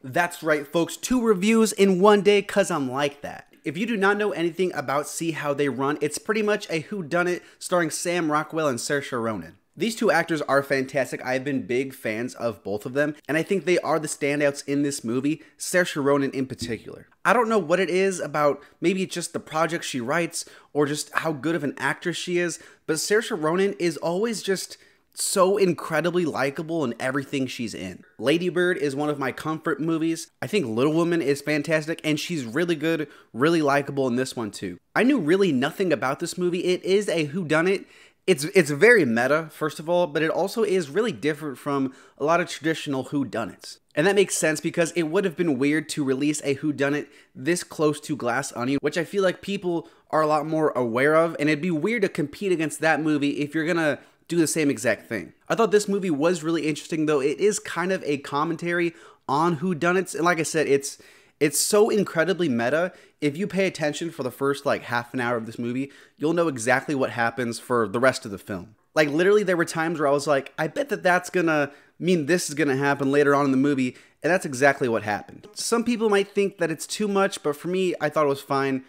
That's right, folks. 2 reviews in one day, cause I'm like that. If you do not know anything about See How They Run, it's pretty much a whodunit starring Sam Rockwell and Saoirse Ronan. These 2 actors are fantastic. I've been big fans of both of them, and I think they are the standouts in this movie, Saoirse Ronan in particular. I don't know what it is about, maybe it's just the project she writes, or just how good of an actress she is, but Saoirse Ronan is always just so incredibly likable in everything she's in. Lady Bird is one of my comfort movies. I think Little Woman is fantastic, and she's really good, really likable in this one too. I knew really nothing about this movie. It is a whodunit. It's very meta, first of all, but it also is really different from a lot of traditional whodunits. And that makes sense because it would have been weird to release a whodunit this close to Glass Onion, which I feel like people are a lot more aware of, and it'd be weird to compete against that movie if you're gonna do the same exact thing. I thought this movie was really interesting, though. It is kind of a commentary on whodunits, and like I said, it's so incredibly meta. If you pay attention for the first like half an hour of this movie, you'll know exactly what happens for the rest of the film. Like literally there were times where I was like, I bet that that's gonna mean this is gonna happen later on in the movie, and that's exactly what happened. Some people might think that it's too much, but for me, I thought it was fine.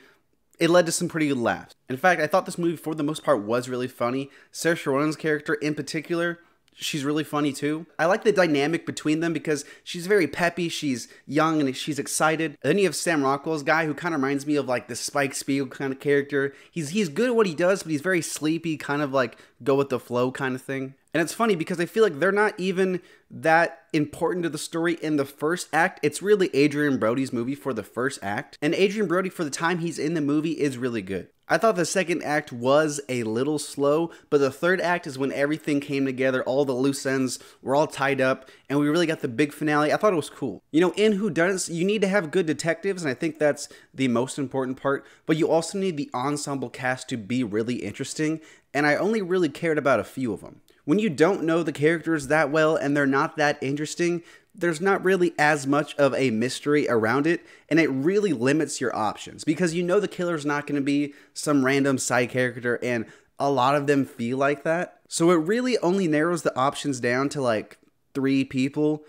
It led to some pretty good laughs. In fact, I thought this movie, for the most part, was really funny. Saoirse Ronan's character, in particular, she's really funny too. I like the dynamic between them because she's very peppy, she's young, and she's excited. And then you have Sam Rockwell's guy, who kind of reminds me of like the Spike Spiegel kind of character. He's good at what he does, but he's very sleepy, kind of like go with the flow kind of thing. And it's funny because I feel like they're not even that important to the story in the first act. It's really Adrien Brody's movie for the first act. And Adrien Brody, for the time he's in the movie, is really good. I thought the second act was a little slow, but the third act is when everything came together, all the loose ends were all tied up, and we really got the big finale. I thought it was cool. You know, in whodunits, you need to have good detectives, and I think that's the most important part, but you also need the ensemble cast to be really interesting, and I only really cared about a few of them. When you don't know the characters that well and they're not that interesting, there's not really as much of a mystery around it, and it really limits your options because you know the killer's not going to be some random side character, and a lot of them feel like that. So it really only narrows the options down to like 3 people.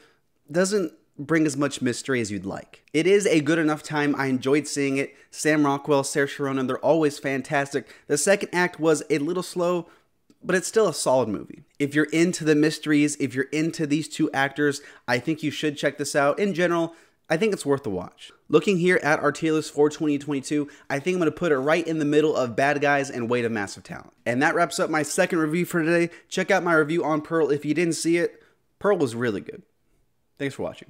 Doesn't bring as much mystery as you'd like. It is a good enough time. I enjoyed seeing it. Sam Rockwell, Saoirse Ronan, they're always fantastic. The second act was a little slow, but it's still a solid movie. If you're into the mysteries, if you're into these 2 actors, I think you should check this out. In general, I think it's worth the watch. Looking here at our tier list for 2022, I think I'm going to put it right in the middle of Bad Guys and Weight of Massive Talent. And that wraps up my second review for today. Check out my review on Pearl if you didn't see it. Pearl was really good. Thanks for watching.